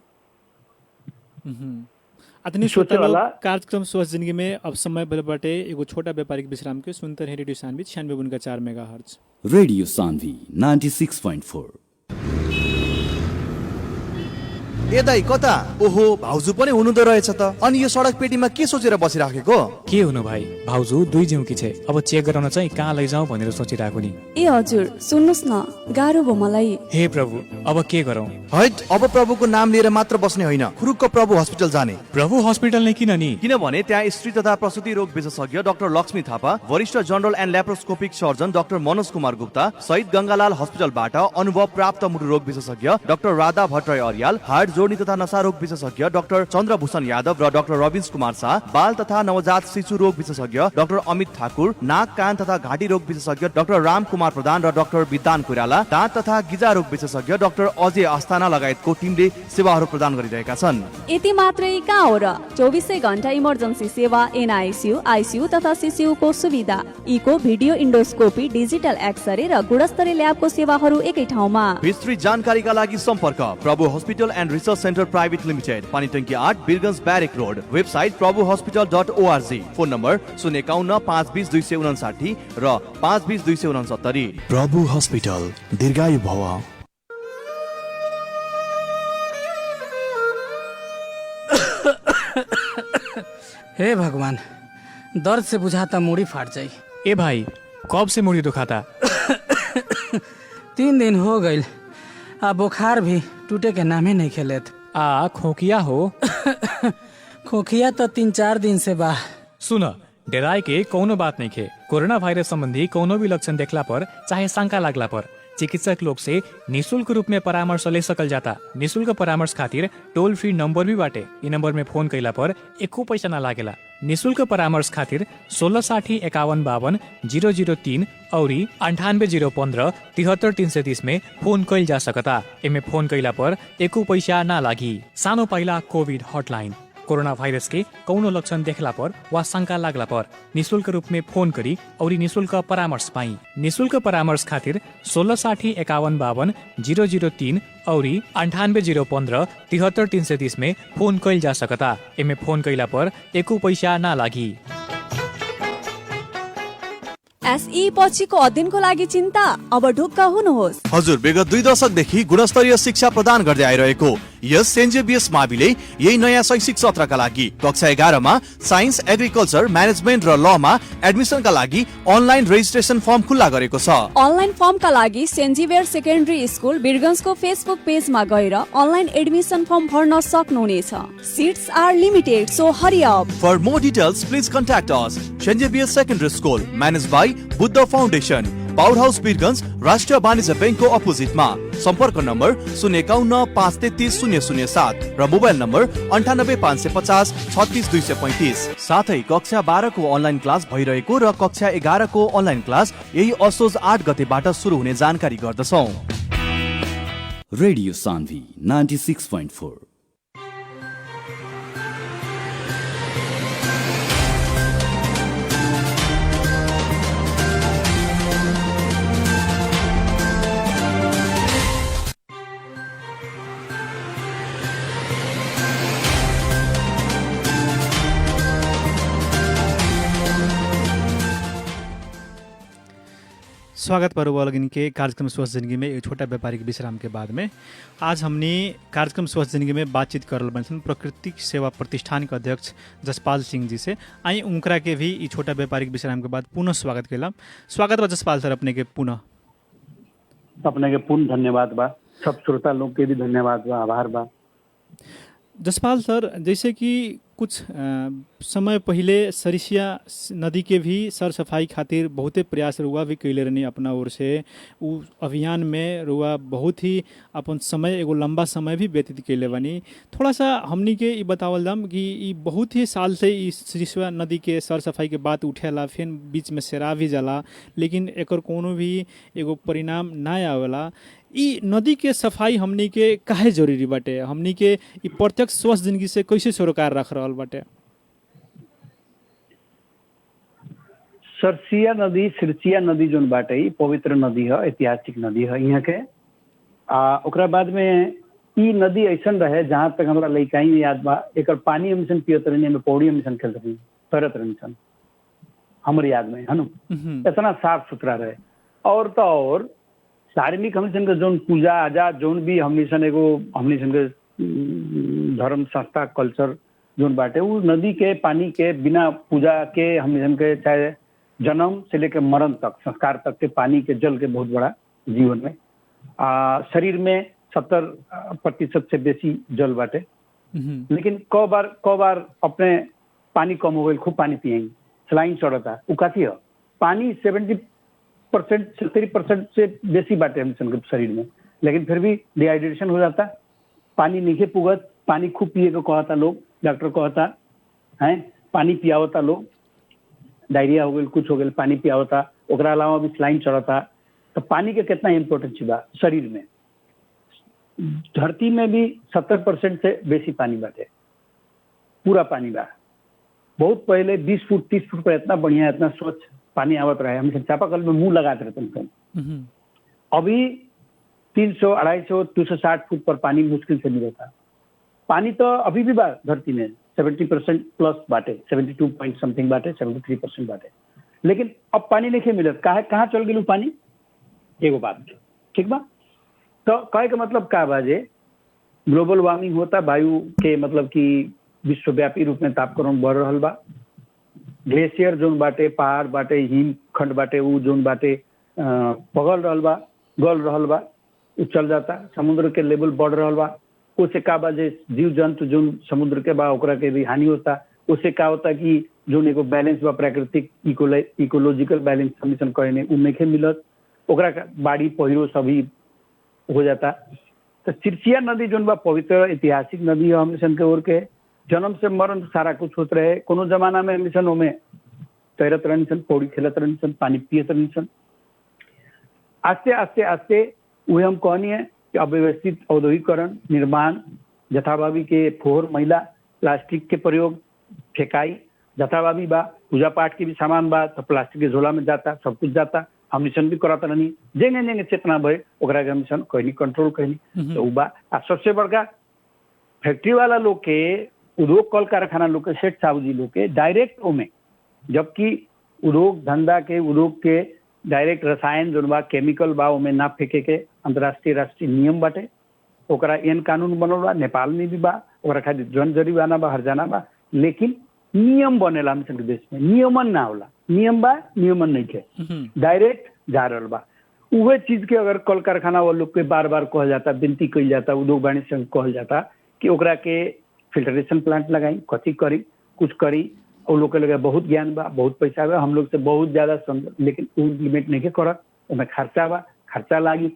आदरणीय श्रोता लोग, कार्यक्रम स्वस्थ जिंदगी में अब समय बटे एगो छोटा व्यापारिक विश्राम के सुनते रहे radio Sanvi 96.4 megahertz. Radio Sanvi 96.4। ए दाइ कता? ओहो, भाउजू पनि हुनुहुँदो रहेछ त। अनि यो सडक पेटीमा के सोचेर बसिराखेको? के हुनु भाइ, भाउजू दुई जिउकी छे, अब चेक गराउन चाहिँ कहाँ लैजाउँ भनेर सोचिरहेको नि। ए हजुर, सुन्नुस् न, गाह्रो भयो मलाई। हे प्रभु, अब के गरौँ? हैट, अब प्रभुको नाम लिएर मात्र बस्ने होइन, खुरुक्क प्रभु हस्पिटल जाने। प्रभु हस्पिटल नै किन नि? किनभने त्यहाँ स्त्री तथा प्रसुति रोग विशेषज्ञ डाक्टर लक्ष्मी थापा, वरिष्ठ general and laparoscopic surgeon doctor Manoj Kumar Gupta, शहीद गंगालाल हस्पिटलबाट अनुभव प्राप्त मुटु रोग विशेषज्ञ डाक्टर राधा भट्टराई अर्याल, हार्ट जोड्नी तथा नशा रोग विशेषज्ञ डाक्टर चन्द्रभूषण यादव र डाक्टर रविन्स कुमार शाह, बाल तथा नवजात शिशु रोग विशेषज्ञ डाक्टर अमित ठाकुर, नाक कान तथा घाँटी रोग विशेषज्ञ डाक्टर राम कुमार प्रधान र डाक्टर विद्वान कोइराला, दाँत तथा गिजा रोग विशेषज्ञ डाक्टर अजय अस्ताना लगायतको टिमले सेवाहरू प्रदान गरिरहेका छन्। यति मात्रै कहाँ हो र, 24 घण्टा इमर्जेन्सी सेवा, एनआइसियु, आइसियु तथा सिसियुको सुविधा, echo video endoscopy, digital x ray र गुणस्तरीय ल्याबको सेवाहरू एकै ठाउँमा। विस्तृत जानकारीका लागि सम्पर्क Prabhu hospital and research centre private limited, Panitanki 8, Birgunj barrack road, website प्रभुहोस्पिटल.org, फोन नम्बर 051 520 259 र 520 269। प्रभु हस्पिटल, दीर्घायु भव। हे भगवान, दर्द से बुझाता मुड़ी फाट जाई। ए भाई, कब से मुड़ी दुखाता? 3 दिन हो गई, आ बुखार भी टूटे के नामे नहीं खेलेत। आ खोकिया हो? खोखिया तो 3-4 दिन से बा। सुन, डेराय के कौनो बात नहीं खे। कोरोना वायरस संबंधी कौनो भी लक्षण देखला पर चाहे शंका लागला पर चिकित्सक लोग से निःशुल्क रूप में परामर्श ले सकल जाता। निःशुल्क परामर्श खातिर टोल फ्री नंबर भी बाटे। इ नंबर में फोन कैला पर एको पैसा ना लागेला। निःशुल्क परामर्श खातिर 1660 51 52 003 औरी 98 015 73 330 में फोन कैल जा सकता। एमे फोन कैला पर एको पैसा ना लागी। सानो पाइला कोविड हॉटलाइन। कोरोना वायरस के कौनो लक्षण देखला पर वा शंका लागला पर निःशुल्क रूप में फोन करी और निःशुल्क परामर्श पाई। निःशुल्क परामर्श खातिर 1660 51 52 003 और 98 015 73 330 में फोन कैल जा सकता। एमे फोन कैला पर एको पैसा ना लागी। एसई पछिको अध्ययनको लागि चिन्ता अब ढुक्क हुनुहोस्। हजुर, विगत 2 दशकदेखि गुणस्तरीय शिक्षा प्रदान गर्दै आइरहेको यस सेन्ट जेभियर्स माविले यही नयाँ शैक्षिक सत्रका लागि कक्षा 11 मा साइन्स, एग्रिकल्चर, म्यानेजमेन्ट र ल मा एडमिसनका लागि अनलाइन रेजिस्ट्रेसन फर्म खुल्ला गरेको छ। अनलाइन फर्मका लागि सेन्ट जेभियर्स सेकेन्डरी स्कुल बिरगन्जको फेसबुक पेजमा गएर अनलाइन एडमिसन फर्म भर्न सक्नुहुनेछ। Seats are limited, so hurry up. For more details please contact us. Saint Xavier's secondary school, manage by Buddha foundation, power house Birgunj, राष्ट्रिय वाणिज्य ब्याङ्कको अपोजिटमा। सम्पर्क नम्बर 051 533 007 र मोबाइल नम्बर 98 550 36 235। साथै कक्षा 12 को अनलाइन क्लास भइरहेको र कक्षा 11 को अनलाइन क्लास यही असोज 8 गतेबाट सुरु हुने जानकारी गर्दछौं। रेडियो सान्वी 96.4। स्वागत परवलगिन के कार्यक्रम स्वस्थ जिंदगी में एक छोटा व्यापारिक विश्राम के बाद में आज हमने कार्यक्रम स्वस्थ जिंदगी में बातचीत करल बन प्राकृतिक सेवा प्रतिष्ठान के अध्यक्ष जसपाल सिंह जी से। आई उनकरा के भी ई छोटा व्यापारिक विश्राम के बाद पुनः स्वागत कैलम। स्वागत बा जसपाल सर अपने के पुनः। अपने के पूर्ण धन्यवाद बा, सब श्रोता लोग के भी धन्यवाद बा, आभार बा। जसपाल सर, जैसे कि कुछ समय पहले सरिसिया नदी के भी सर सफाई खातिर बहुते प्रयास रुआ भी कैले रहनी अपना ओर से। उ अभियान में रुआ बहुत ही अपन समय एगो लंबा समय भी व्यतीत कैले बनी। थोड़ा सा हमनी के ई बतावल जाम कि ई बहुत ही साल से ई सरिसिया नदी के सर सफाई के बात उठेला, फिर बीच में सेरा भी जाला, लेकिन एकर कोनो भी एगो परिणाम ना आवेला। ई नदी के सफाई हमनी के काहे जरूरी बाटे? हमनी के ई प्रत्यक्ष स्वस्थ जिंदगी से कैसे सरोकार रख रहल बाटे? सरसिया नदी, सिरसिया नदी जोन बाटे ई पवित्र नदी है, ऐतिहासिक नदी है यहाँ के। ओकरा बाद में ई नदी ऐसा रहे जहाँ तक हमारा लइकाई में याद बा, एकर पानी हमसन पियत रहनी, में पौड़ी हमसन खेलत रहनी, तैरत रहनी सन, हमारे याद में है ना। इतना साफ सुथरा रहे। और तो और धार्मिक हमसन के जोन पूजा आजा जोन भी हमसन एगो हमसन के धर्म संस्था कल्चर जोन बाटे उ नदी के पानी के बिना पूजा के हमसन के चाहे जन्म से लेकर मरण तक, संस्कार तक के पानी के जल के बहुत बड़ा जीवन में शरीर में 70% से बेसी जल बाटे। लेकिन क बार अपने पानी कम हो गई, खूब पानी पियेंगे, सलाइन चढ़ता, उ काफी है। पानी 70% से बेसी बाटे हमसन के शरीर में, लेकिन फिर भी डिहाइड्रेशन हो जाता, पानी नहीं पुगत। पानी खूब पिए को कहता लोग, डॉक्टर कहता है पानी पियावता लोग, डायरिया हो गई, कुछ हो गई, पानी पियावता। ओकरा अलावा भी स्लाइन चढ़ता। तो पानी के कितना इम्पोर्टेंस बा शरीर में। धरती में भी 70% से बेसी पानी बाटे, पूरा पानी बा। बहुत पहले 20 फुट 30 फुट पर इतना बढ़िया, इतना स्वच्छ पानी आवत रहे, हम चापाकल में मुंह लगाते रहते। अभी 300, 250, 260 फुट पर पानी मुश्किल से मिलता। पानी तो अभी भी बा धरती में 70% प्लस बाटे, 72 पॉइंट समथिंग बाटे, 73% बाटे। लेकिन अब पानी नहीं मिलत, कहाँ चल गई पानी? एगो बात ठीक बा। तो कहे का मतलब का बा जे ग्लोबल वार्मिंग होता, वायु के मतलब कि विश्वव्यापी रूप में तापक्रम बढ़ रहा बा। ग्लेशियर जोन बाटे, पहाड़ बाटे, हिमखंड बाटे, उ जोन बाटे पगल रहल बा, गल रहल बा, उ चल जाता। समुद्र के लेवल बढ़ रहल बा। उससे का बा जे जीव जंतु जोन समुद्र के बा ओकरा के भी हानि होता। उससे का होता कि जोन एगो बैलेंस बा, प्राकृतिक इकोलॉजिकल बैलेंस हमें कहने उ नहीं मिलत, ओकरा बाढ़ी पहिरो सभी हो जाता। तो सिरसिया नदी जोन बा पवित्र ऐतिहासिक नदी है, हमें के ओर के जन्म से मरण सारा कुछ होते रहे। कोनो जमाना में मिशन ओमे तैरत रहनी सन, पौड़ी खेलत रहनी सन, पानी पियत रहनी सन। आस्ते आस्ते आस्ते वही हम कहनी है कि अव्यवस्थित औद्योगिकरण, निर्माण, जथाभावी के फोहर, मैला, प्लास्टिक के प्रयोग, फेंकाई जथाभावी बा। पूजा पाठ के भी सामान बा तो प्लास्टिक के झोला में जाता, सब कुछ जाता। हम मिशन भी कराता रहनी, जेंगे जेंगे चेतना भय ओकरा के मिशन कहनी कंट्रोल कहनी तो बा। आ सबसे बड़का फैक्ट्री वाला लोग के, उद्योग कल कारखाना लोग के, सेठ साहू जी लोग के डायरेक्ट ओमे, जबकि उद्योग धंधा के, उद्योग के डायरेक्ट रसायन जो बा, केमिकल बा, ओमे ना फेंके के अंतर्राष्ट्रीय राष्ट्रीय नियम बाटे। ओकरा एन कानून बनल बा, नेपाल में भी बा, ओकरा खातिर जन जरिमाना बा, हरजाना बा। लेकिन नियम बनेला हम सब देश में, नियमन ना होला। नियम बा, नियमन नहीं के, डायरेक्ट जा रहल बा। उहे चीज के अगर कल कारखाना वालों के बार बार कहल जाता, विनती कही जाता, उद्योग वाणिज्य संघ कहल जाता कि ओकरा के फिल्ट्रेशन प्लांट लगाई, कथी करी, कुछ करी। और लोग के लगे बहुत ज्ञान बा, बहुत पैसा बा, हम लोग से बहुत ज्यादा लेकिन इम्प्लीमेंट नहीं के करत। उसमें खर्चा बा, खर्चा लागी,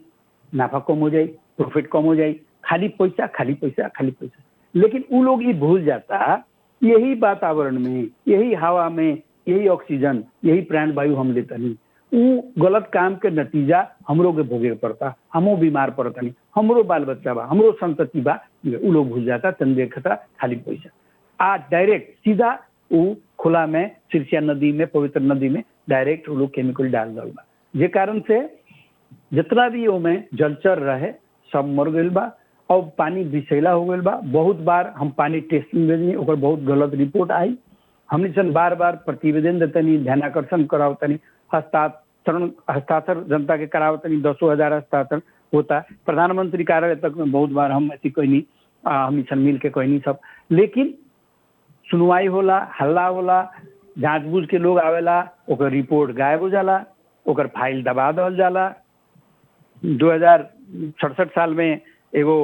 नाफा कम हो जाए, प्रॉफिट कम हो जाए, खाली पैसा खाली पैसा खाली पैसा। लेकिन वो लोग ये भूल जाता, यही वातावरण में, यही हवा में, यही ऑक्सीजन, यही प्राण वायु हम लेता नहीं। वो गलत काम के नतीजा हमरो के भोगे पड़ता, हमो बीमार पड़ता नहीं, हमरो बाल बच्चा बा, हमरो संतति बा। वो लोग भूल जाता, तन देखता खाली पैसा। आज डायरेक्ट सीधा वो खुला में सिरसिया नदी में, पवित्र नदी में डायरेक्ट वो लोग केमिकल डाल दल बा, जे कारण से जितना भी ओमे जलचर रहे सब मर गई बा। और पानी विषैला हो गई बा। बहुत बार हम पानी टेस्टिंग भेजनी, ओकर बहुत गलत रिपोर्ट आई। हमने सन बार बार प्रतिवेदन देतनी, ध्यानाकर्षण करावतनी, चरण हस्ताक्षर जनता के करावत नहीं 10,000 हस्ताक्षर होता। प्रधानमंत्री कार्यालय तक में बहुत बार हम ऐसी कोई नहीं हम सन मिल के कोई नहीं सब, लेकिन सुनवाई होला, हल्ला होला, जांच बूझ के लोग आवेला, ओकर रिपोर्ट गायब हो जाला, ओकर फाइल दबा दल जाला। 2067 साल में एगो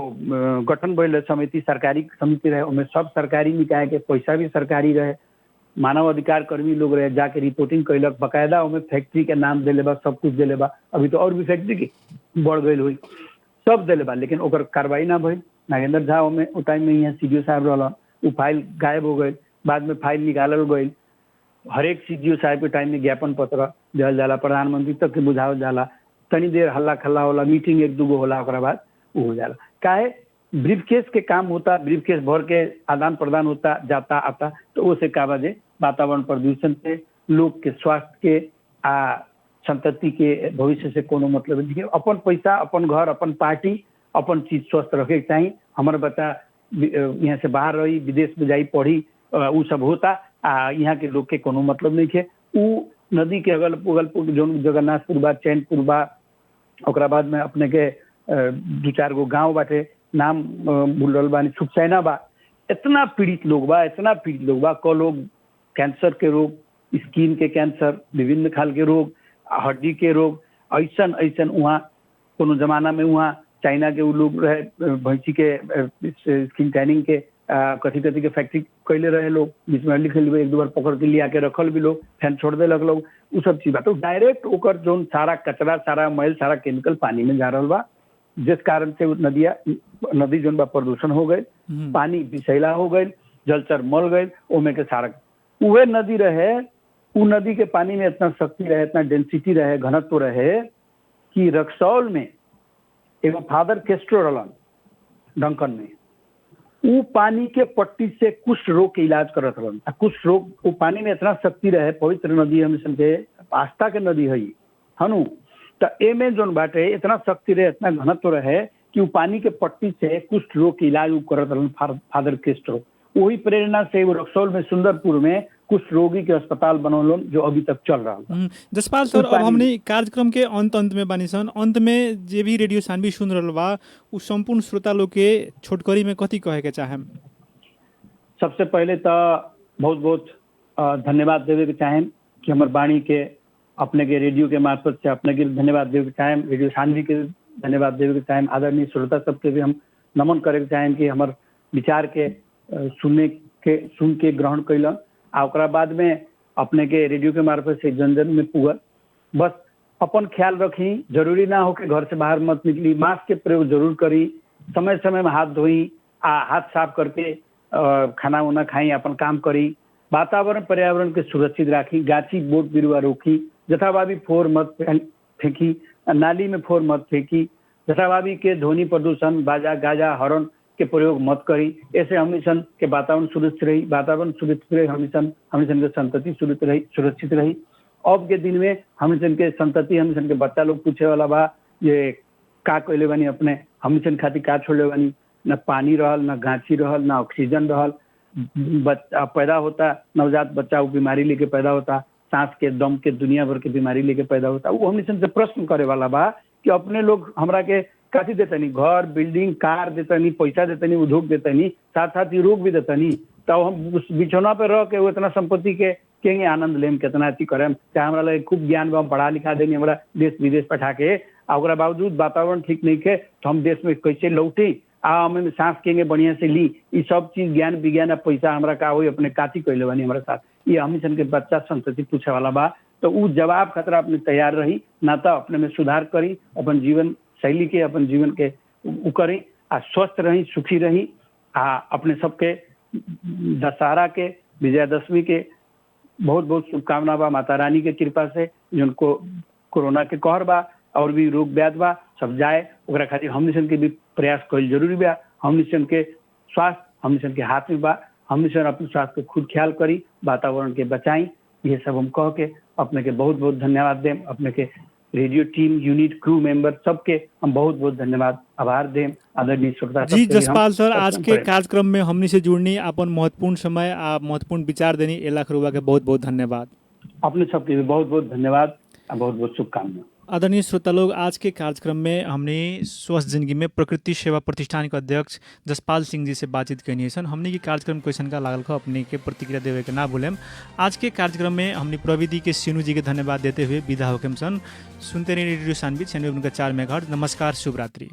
गठन भइल समिति, सरकारी समिति रहे, उसमें सब सरकारी निकाय के पैसा भी सरकारी रहे, मानव अधिकार कर्मी लोग रहे, जाके रिपोर्टिंग कैलक, बकायदा उसमें फैक्ट्री के नाम देले बा, सब कुछ देले बा। अभी तो और भी फैक्ट्री की बढ़ गई हुई, सब देले बा, लेकिन ओकर कार्रवाई ना भइल। नागेंद्र झा में उस टाइम में यहाँ सीडीओ साहब रहला, वो फाइल गायब हो गई, बाद में फाइल निकालल गई। हर एक सीडीओ साहब के टाइम में ज्ञापन पत्र दिहल जाला, प्रधानमंत्री तक के बुझावल जाला, तनी देर हल्ला खल्ला होला, मीटिंग एक दूगो होला, ओकरा बाद वो हो जाला। काहे ब्रीफकेस के काम होता, ब्रीफकेस भर के आदान प्रदान होता, जाता आता, तो वो से का बजे वातावरण प्रदूषण से, लोग के स्वास्थ्य के संतति के भविष्य से कोनो मतलब नहीं। अपन पैसा, अपन घर, अपन पार्टी, अपन चीज स्वस्थ रखे के चाहिए। हमारे बच्चा यहाँ से बाहर रही, विदेश में जाई पढ़ी, वो सब होता, यहाँ के लोग के कोनो मतलब नहीं है। उ नदी के अगल बगल जो जगन्नाथपुर बा, चैनपुर बा, ओकरा बाद में अपने के 2-4 गो गाँव बाटे, नाम भूल बानी, सुखसैना बा, इतना पीड़ित लोग बा, इतना पीड़ित लोग बा। क लोग कैंसर के रोग, स्किन के कैंसर, विभिन्न खाल के रोग, हड्डी के रोग, ऐसन ऐसन वहाँ कोनो जमाना में वहाँ चाइना के लोग रहे, भैंसी के स्किन टैनिंग के कथी कथी के फैक्ट्री कैले रहे लोग, बीच में लिखल एक दो बार पकड़ के लिया के रखल भी लोग, फैन छोड़ दे लोग, वो सब चीज बा। तो डायरेक्ट ओकर जो सारा कचरा, सारा मैल, सारा केमिकल पानी में जा रहा बा, जिस कारण से नदी जो बा प्रदूषण हो गए, पानी विषैला हो गए, जलचर मल गए, ओमे के सारा उहे नदी रहे, उ नदी के पानी में इतना शक्ति रहे, इतना डेंसिटी रहे, घनत्व रहे कि रक्सौल में एगो फादर केस्ट्रो रहलन डंकन में, वो पानी के पट्टी से कुष्ठ रोग के इलाज करत रहन। कुष्ठ रोग वो पानी में इतना शक्ति रहे, पवित्र नदी हम समझे आस्था के नदी है हनु, तो एमे जोन बाटे इतना शक्ति रहे, इतना घनत्व रहे कि वो पानी के पट्टी से कुष्ठ रोग के इलाज करत रहन फादर केस्ट्रो। वही प्रेरणा से वो रक्सौल में, सुंदरपुर में कुष्ठ रोगी के अस्पताल बनौलन, जो अभी तक चल रहा है। जसपाल सर, अब हमने कार्यक्रम के अंत में बानी सन, अंत में जे भी रेडियो सानवी सुन रहल बा, उ संपूर्ण श्रोता लोग के छोटकरी में कथी कहे के चाहेम? सबसे पहले तो बहुत बहुत धन्यवाद देवे के चाहेम कि हमारे वाणी के अपने के रेडियो के मार्फत से अपने के धन्यवाद देवे के चाहेम, रेडियो सानवी के धन्यवाद देवे के चाहेम, आदरणीय श्रोता सबके भी हम नमन करे के चाहेम कि हमारे विचार के सुन के ग्रहण कैलन, ओकरा बाद में अपने के रेडियो के मार्फत से जन जन में पुगल। बस अपन ख्याल रखी, जरूरी ना हो कि घर से बाहर मत निकली, मास्क के प्रयोग जरूर करी, समय समय में हाथ धोई, हाथ साफ करके खाना उना खाई, अपन काम करी, वातावरण पर्यावरण के सुरक्षित राखी, गाछी बोट बिरुवा रोकी, जथाभावी फोर मत फेंकी, नाली में फोर मत फेंकी, जथाभावी के ध्वनि प्रदूषण, बाजा गाजा हॉर्न के प्रयोग मत करी। ऐसे हमेशन के वातावरण सुरक्षित रही, वातावरण सुरक्षित रही, हमेशन के संतति सुरक्षित रही। अब के दिन में हमेशन के संतति, हमेशन के बच्चा लोग पूछे वाला बा ये का कैले बानी, अपने हमेशन खातिर का छोड़ले बानी, न पानी रहल, न गाछी रहल, न ऑक्सीजन रहल, बच्चा पैदा होता, नवजात बच्चा वो बीमारी लेके पैदा होता, सांस के दम के दुनिया भर के बीमारी लेके पैदा होता। वो हमेशन से प्रश्न करे वाला बा कि अपने लोग हमरा के काफी देतनी, घर बिल्डिंग कार देतनी, पैसा देतनी, उद्योग देतनी, साथ साथ ही रोग भी देतनी, तो हम उस बिछौना पे रह के वो इतना संपत्ति के आनंद लेम, कितना अथी करेम, चाहे हमारा लगे खूब ज्ञान बा, पढ़ा लिखा देनी, हमारा देश विदेश पठा के, और बावजूद वातावरण ठीक नहीं के तो हम देश में कैसे लौटे, हमें सांस केंगे बढ़िया से ली, ये सब चीज ज्ञान विज्ञान पैसा हमारा का हो, अपने काती कैले बानी हमारे साथ, ये हमें के बच्चा संतति पूछे वाला बा। तो वो जवाब खतरा अपने तैयार रही, ना तो अपने में सुधार करी, अपन जीवन शैली के, अपन जीवन के करी, स्वस्थ रही, सुखी रही, अपने सबके दशहरा के, विजयादशमी के बहुत बहुत शुभकामना बा, माता रानी के कृपा से, जिनको कोरोना के कहर बा और भी रोग व्याध बा सब जाए, ओकरा खातिर हमनिशन के भी प्रयास कईल जरूरी बा। हमनिशन के स्वास्थ्य हमनिशन के हाथ में बा, हमनिशन अपने स्वास्थ्य के खुद ख्याल करी, वातावरण के बचाई, ये सब हम कह के अपने के बहुत बहुत धन्यवाद दें। अपने के radio team, unit, crew member सबके हम बहुत बहुत धन्यवाद, आभार दें। आदरणीय श्रोता जी जसपाल सर, आज के कार्यक्रम में हमनी से जुड़नी, अपन महत्वपूर्ण समय आ महत्वपूर्ण विचार देनी, 1 लाख रुपया के बहुत बहुत धन्यवाद। अपने सबके भी बहुत बहुत धन्यवाद। बहुत बहुत शुभकामना। आदरणीय श्रोता लोग, आज के कार्यक्रम में हमने स्वस्थ जिंदगी में प्रकृति सेवा प्रतिष्ठान के अध्यक्ष जसपाल सिंह जी से बातचीत करनी है। हमने की कार्यक्रम क्वेश्चन का लागल अपने के प्रतिक्रिया देवे के ना भूलें। आज के कार्यक्रम में हमने प्रविधि के सीनू जी के धन्यवाद देते हुए विदा होके सुनते रहिए रेडियो सानवी 96.4 मेगाहर्ट्ज। नमस्कार, शुभ रात्रि।